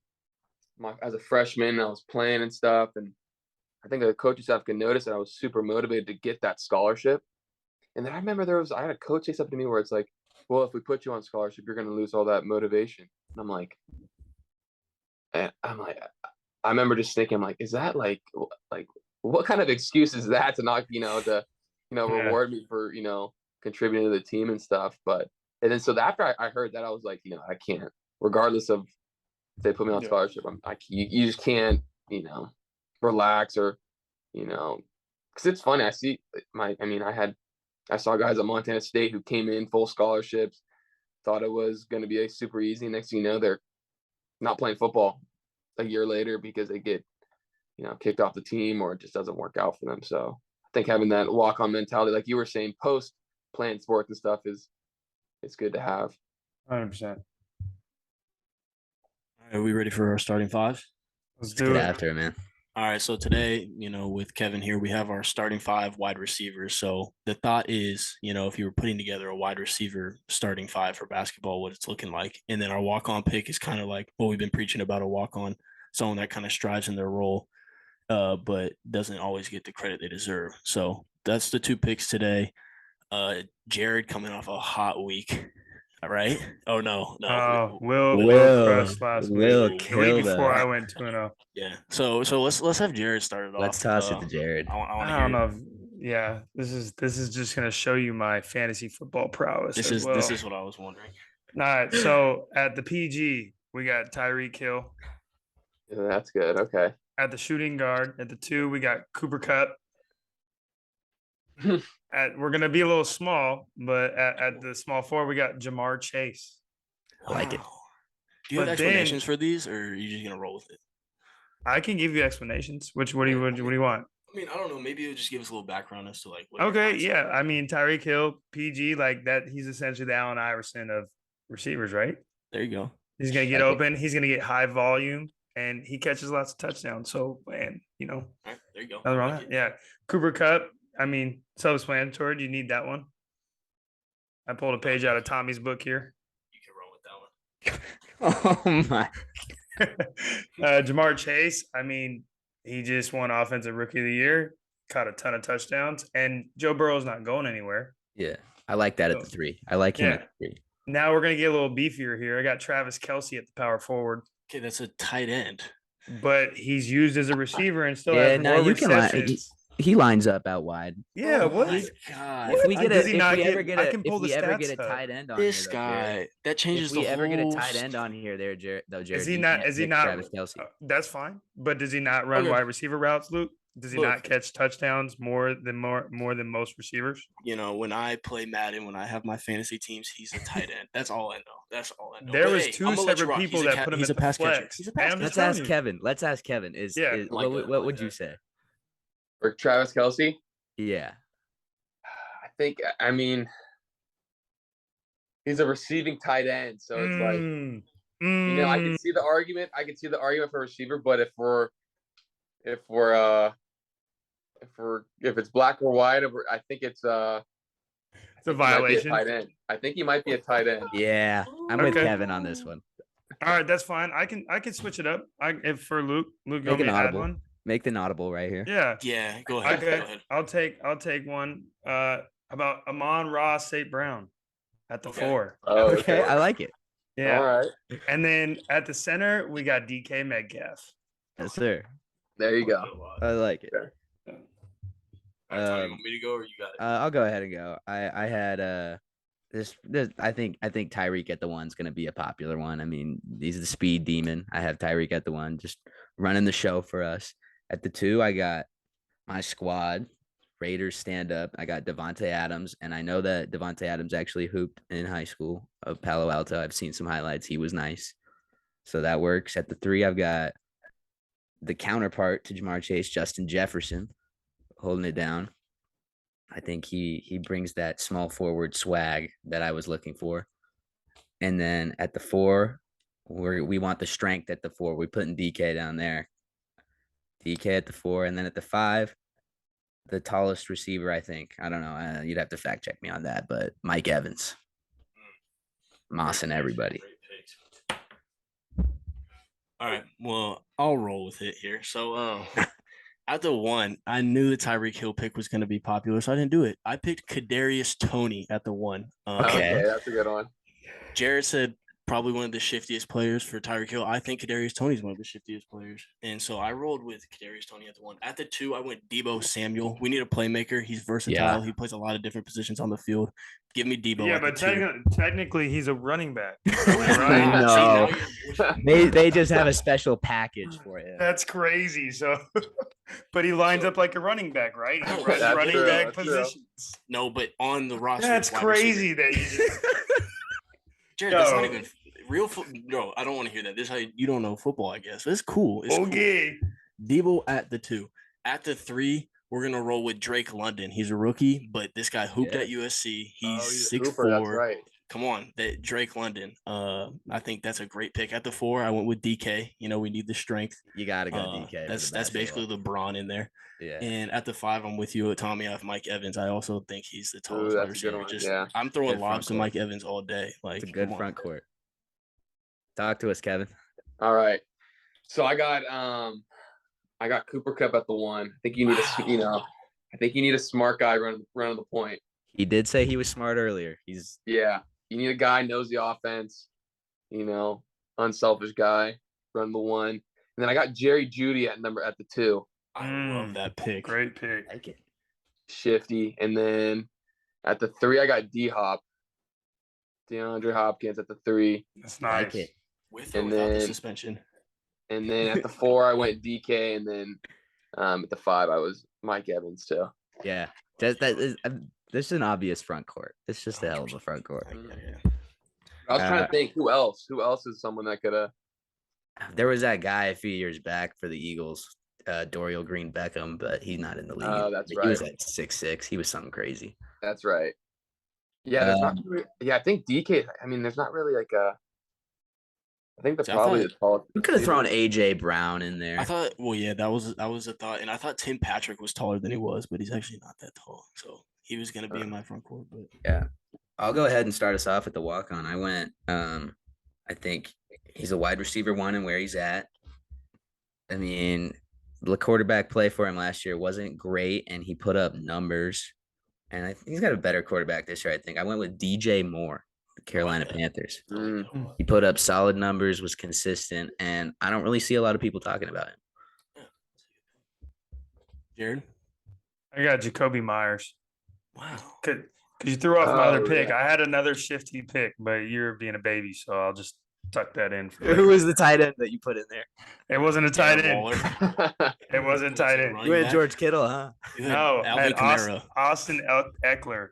as a freshman, I was playing and stuff. And I think the coaching staff could notice that I was super motivated to get that scholarship. And then I remember I had a coach say something to me where it's like, well, if we put you on scholarship, you're going to lose all that motivation. And I'm like, I remember just thinking, like, is that like what kind of excuse is that to not, reward me for, contributing to the team and stuff. And then so after I heard that, I was like, I can't, regardless of if they put me on scholarship, you just can't, relax or, because it's funny. I saw guys at Montana State who came in full scholarships, thought it was going to be a super easy. Next thing you know, they're not playing football a year later because they get, kicked off the team or it just doesn't work out for them. So I think having that walk-on mentality, like you were saying, post playing sports and stuff it's good to have. 100%. Are we ready for our starting five? Let's do it after it, man. All right, so today, with Kevin here, we have our starting five wide receivers. So the thought is, if you were putting together a wide receiver starting five for basketball, what it's looking like. And then our walk-on pick is kind of like what we've been preaching about, a walk-on, someone that kind of strives in their role, but doesn't always get the credit they deserve. So that's the two picks today. Jared coming off a hot week. Right? Oh no. Will crushed last week. The week before I went 2-0. Yeah. So let's have Jared started off. Let's toss it to Jared. I don't know. This is just gonna show you my fantasy football prowess. This is what I was wondering. All right. So at the PG, we got Tyreek Hill. Yeah, that's good. Okay. At the shooting guard, at the 2, we got Cooper Kupp. We're gonna be a little small, but at the small 4, we got Jamar Chase. I like it. Do you have explanations for these, or are you just gonna roll with it? I can give you explanations. What do you want? I mean, I don't know. Maybe it would just give us a little background as to like. Okay, yeah. I mean, Tyreek Hill, PG, like that. He's essentially the Allen Iverson of receivers, right? There you go. He's gonna get open. He's gonna get high volume, and he catches lots of touchdowns. So, and All right, there you go. Nothing wrong with that. Yeah, Cooper Kupp. I mean, self-explanatory. Do you need that one? I pulled a page out of Tommy's book here. You can roll with that one. Oh my. Jamar Chase. I mean, he just won Offensive Rookie of the Year, caught a ton of touchdowns, and Joe Burrow's not going anywhere. Yeah, I like that at the 3. I like him at the 3. Now we're gonna get a little beefier here. I got Travis Kelce at the power forward, Okay, that's a tight end. but he's used as a receiver and still Yeah, has no, more you can line. receptions. He lines up out wide. Yeah, Oh what? my God. If we get Does a, he if not we get- ever get I a, can if pull the we ever get a stats up. tight end on This here, though, Jared, guy, that changes if the we ever get a whole tight end st- on here, there, Jared, Is he you not? can't Is he pick not? Travis Kelce. That's fine. But does he not run Okay. wide receiver routes, Luke? Does he Look. not catch touchdowns more than most receivers? You know, when I play Madden, when I have my fantasy teams, he's a tight end. That's all I know. That's all I know. There But, was hey, two I'm gonna let you separate rock. people He's a that put him he's at a the pass catcher. flex. He's a And pass I'm catcher. just Let's ask telling you. Kevin. Let's ask Kevin. Yeah, What would you say? For Travis Kelce, Yeah. I think, I mean, he's a receiving tight end, so it's like, I can see the argument. I can see the argument for receiver, but if it's black or white, I think it's it's a he might be a violation. tight end. I think he might be a tight end. Yeah. I'm with Okay. Kevin on this one. All right, that's fine. I can switch it up. If for Luke, you Make want me an to add audible. one? Make the audible right here. Yeah. Yeah, go ahead. Okay. Go ahead. I'll take one. About Amon-Ra St. Brown at the Okay. 4. Oh, Okay, I like it. Yeah. All right. And then at the center, we got DK Metcalf. Yes, sir. There you go. I like it. All right, Tony, you want me to go or you got it? I'll go ahead and go. I had this I think Tyreek at the one's gonna be a popular one. I mean, he's the speed demon. I have Tyreek at the one, just running the show for us. At the 2, I got my squad. Raiders stand up. I got Devontae Adams, and I know that Devontae Adams actually hooped in high school of Palo Alto. I've seen some highlights. He was nice, so that works. At the 3, I've got the counterpart to Jamar Chase, Justin Jefferson, holding it down. I think he brings that small forward swag that I was looking for. And then at the 4, we want the strength at the 4. We're putting DK down there. DK at the 4, and then at the 5. The tallest receiver, I think. I don't know. You'd have to fact check me on that, but Mike Evans. Mossing everybody. All right. Well, I'll roll with it here. So at the 1, I knew the Tyreek Hill pick was going to be popular, so I didn't do it. I picked Kadarius Toney at the 1. Okay. That's a good one. Jared said probably one of the shiftiest players for Tyreek Hill. I think Kadarius Toney is one of the shiftiest players. And so I rolled with Kadarius Toney at the 1. At the 2, I went Deebo Samuel. We need a playmaker. He's versatile. Yeah. He plays a lot of different positions on the field. Give me Deebo. Yeah, at but the 2. technically he's a running back. I Right? know. See, now you're- They just have a special package for you. That's crazy. So, but he lines up like a running back, right? He runs That's running true, back that's true. positions. No, but on the roster. That's wide crazy receiver. that you just. Jared, that's not No. even real football. No, I don't want to hear that. This is how you don't know football, I guess. It's cool. It's cool. Okay. Debo at the 2. At the 3, we're gonna roll with Drake London. He's a rookie, but this guy hooped Yeah. at USC. Oh, He's a 6'4". hooper, that's right. Come on, that Drake London. I think that's a great pick. At the 4, I went with DK. You know, we need the strength. You gotta go DK. That's basically LeBron in there. Yeah. And at the 5, I'm with you, Tommy. I have Mike Evans. I also think he's the tallest wide that's a good receiver. one, yeah. I'm throwing Good front lobs to court. Mike Evans all day. Like It's a good come on. front court. Talk to us, Kevin. All right. So I got Cooper Kupp at the 1. I think you need I think you need a smart guy running the point. He did say he was smart earlier. Yeah. You need a guy knows the offense, unselfish guy, run the 1. And then I got Jerry Jeudy at the 2. I love that pick. Great pick. like it. Shifty. And then at the 3, I got D-Hop. DeAndre Hopkins at the 3. That's Like nice. it. With or And without the then- suspension. And then at the 4, I went DK. And then at the 5, I was Mike Evans too. Yeah. That is this is an obvious front court. It's just a hell of a front court. Yeah. I was trying to think who else is someone that could have. There was that guy a few years back for the Eagles, Dorial Green Beckham, but he's not in the league. Oh, that's He was right. at 6'6". He was something crazy. That's right. Yeah, there's not really, I think DK. I mean, there's not really like a. I think that's See, I probably thought- the tallest. We could have thrown AJ Brown in there. I thought, well, yeah, that was a thought, and I thought Tim Patrick was taller than he was, but he's actually not that tall. So he was gonna be in my front court, but Yeah. I'll go ahead and start us off at the walk-on. I went, I think he's a wide receiver 1 and where he's at. I mean, the quarterback play for him last year wasn't great, and he put up numbers. And I think he's got a better quarterback this year, I think. I went with DJ Moore, Carolina Panthers. Mm. He put up solid numbers, was consistent, and I don't really see a lot of people talking about him. Jared? I got Jacoby Myers. Wow. Because you threw off my other pick. Yeah. I had another shifty pick, but you're being a baby, so I'll just tuck that in. For Who later. was the tight end that you put in there? It wasn't a tight Darren end. Waller. It wasn't tight end. You went George Kittle, huh? You had No, I Alvin had Kamara. Austin Eckler.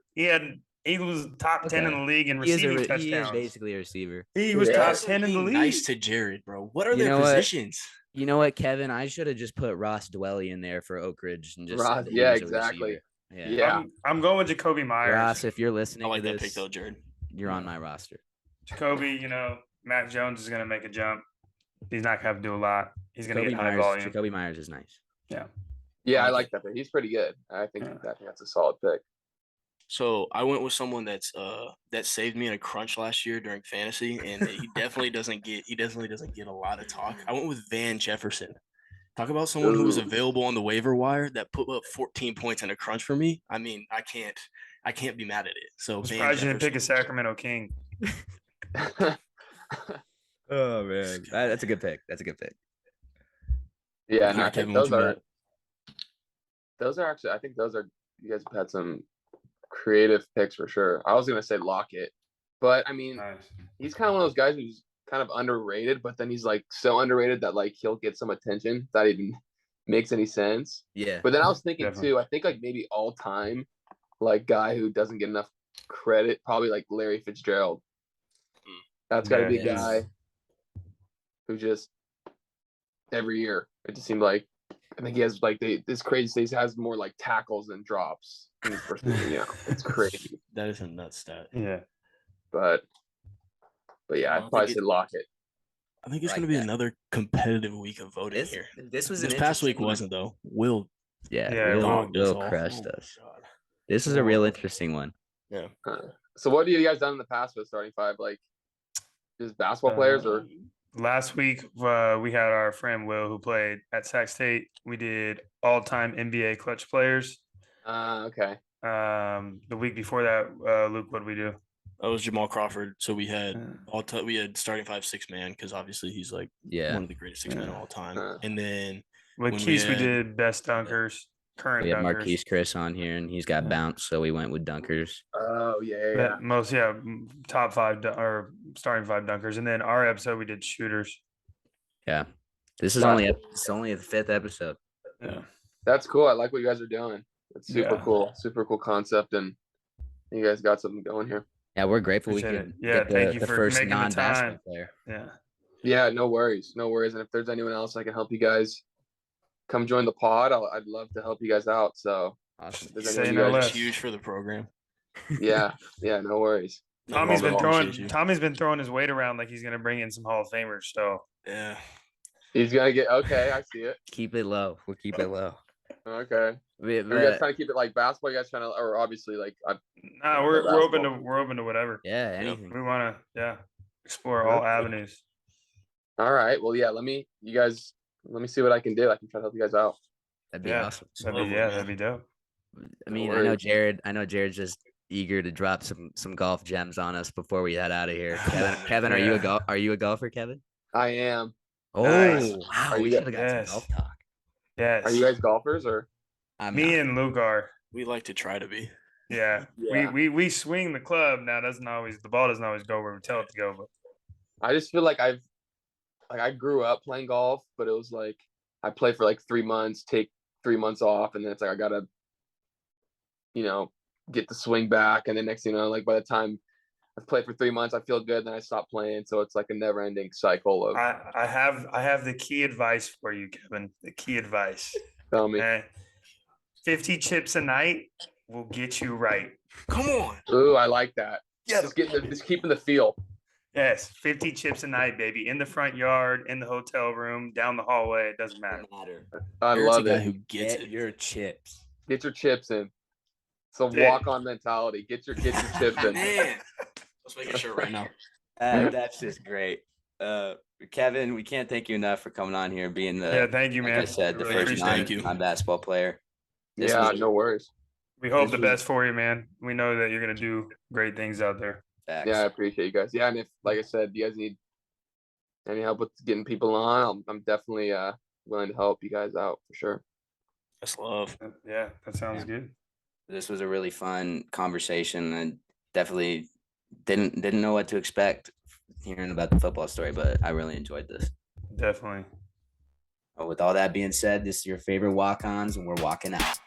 He was top 10 in the league in receiving touchdowns. He is basically a receiver. He was Yeah. top 10 in the league. Nice to Jared, bro. What are You their know what? positions? You know what, Kevin? I should have just put Ross Dwelly in there for Oak Ridge and just said Ross, that he yeah, was a exactly. receiver. Yeah. I'm going with Jacoby Myers. Ross, if you're I listening like to that this, pick though, Jared. you're on my roster. Jacoby, Mac Jones is going to make a jump. He's not going to have to do a lot. He's going to get high volume. Jacoby Myers is nice. Yeah, I like that pick. He's pretty good. I think that's a solid pick. So I went with someone that saved me in a crunch last year during fantasy, and he definitely doesn't get a lot of talk. I went with Van Jefferson. Talk about someone who was available on the waiver wire that put up 14 points in a crunch for me. I mean, I can't be mad at it. So I'm Van surprised you didn't pick a Jefferson. Sacramento King. Oh man, that's a good pick. That's a good pick. Yeah, All no, I right, think Kevin, what you got? those are actually. I think those are. You guys have had some creative picks for sure. I was gonna say Lockett, but I mean, Nice. he's kind of one of those guys who's kind of underrated, but then he's like so underrated that like he'll get some attention that even makes any sense. Yeah. But then I was thinking Definitely. too. I think like maybe all time, like guy who doesn't get enough credit, probably like Larry Fitzgerald. That's got to Yeah, be a he's- guy who just every year it just seemed like I think he has like this crazy thing. He has more like tackles than drops in his first season. It's crazy. That is a nuts stat. Yeah. But yeah, I'd probably say Lockett. I think it's Like going to be that. another competitive week of voting This here. this was This an past week interesting one. wasn't though. Will Yeah, Will dogged us Will all. crushed Oh, us. God. This is a real interesting one. Yeah. So what have you guys done in the past with starting five? Like just basketball players or Last week, we had our friend Will who played at Sac State. We did all-time NBA clutch players. okay. The week before that, Luke, what did we do? That was Jamal Crawford. So we had Uh, we had starting 5-6 man because obviously he's like Yeah. one of the greatest 6 men of all time. And then With when Keys, we had- did best dunkers, current We have dunkers. Marquise Chris on here, and he's got bounced, so we went with dunkers. Oh yeah. Top five or starting five dunkers, and then our episode we did shooters. Yeah. This is Wow. only the 5th episode. Yeah, That's cool. I like what you guys are doing. It's super Yeah. cool. Super cool concept, and you guys got something going here. Yeah, we're grateful Appreciate we it. could Yeah, get thank the, you the for first making the non-basketball time. player. yeah. Yeah, no worries. And if there's anyone else I can help you guys come join the pod, I'd love to help you guys out. So Awesome. if there's Say anyone no you guys, less. It's huge for the program. yeah, no worries. Tommy's been Appreciate you. throwing his weight around like he's gonna bring in some Hall of Famers. So Yeah. He's gonna get okay. I see it. Keep it low. We'll keep it low. Okay. We- Are you guys but- trying to keep it like basketball? You guys trying to, or obviously like nah, we're open to basketball. whatever. yeah, anything. We want to explore all avenues. all right. Well, yeah. Let me see what I can do. I can try to help you guys out. That'd be Yeah, awesome. that'd be dope. I mean, No I know worries. Jared's just eager to drop some golf gems on us before we head out of here. Kevin, are you a golfer, Kevin? I am. Oh, Nice. wow. Are We you should have got Yes. some golf talk. Yes. Are you guys golfers or? I'm Me not. and Luke are. We like to try to be. Yeah. Yeah. We swing the club. Now the ball doesn't always go where we tell it to go, but I just feel like I grew up playing golf, but it was like I play for like 3 months, take 3 months off, and then it's like I gotta, get the swing back, and then next thing you know, like by the time I've played for 3 months, I feel good, then I stop playing, so it's like a never-ending cycle of. I have the key advice for you, Kevin. The key advice. Tell me, 50 chips a night will get you right. Come on. ooh, I like that. Just keeping the feel. Yes, 50 chips a night, baby. In the front yard, in the hotel room, down the hallway. It doesn't matter. I Jared's love a guy it. who gets it. your chips. Get your chips in. It's a Yeah. walk-on mentality. Get your chips in. Man. Let's make a shirt right now. That's just great. Kevin, we can't thank you enough for coming on here and being Yeah, thank you, like man. I said, the Really first appreciate it. Thank you. non-basketball player. This Yeah, was- no worries. We hope This the was- best for you, man. We know that you're gonna do great things out there. Facts. Yeah, I appreciate you guys. Yeah, and if, like I said, you guys need any help with getting people on, I'm definitely willing to help you guys out for sure. That's love. Yeah, that sounds good. This was a really fun conversation. I definitely didn't know what to expect hearing about the football story, but I really enjoyed this. Definitely. With all that being said, this is your favorite walk-ons, and we're walking out.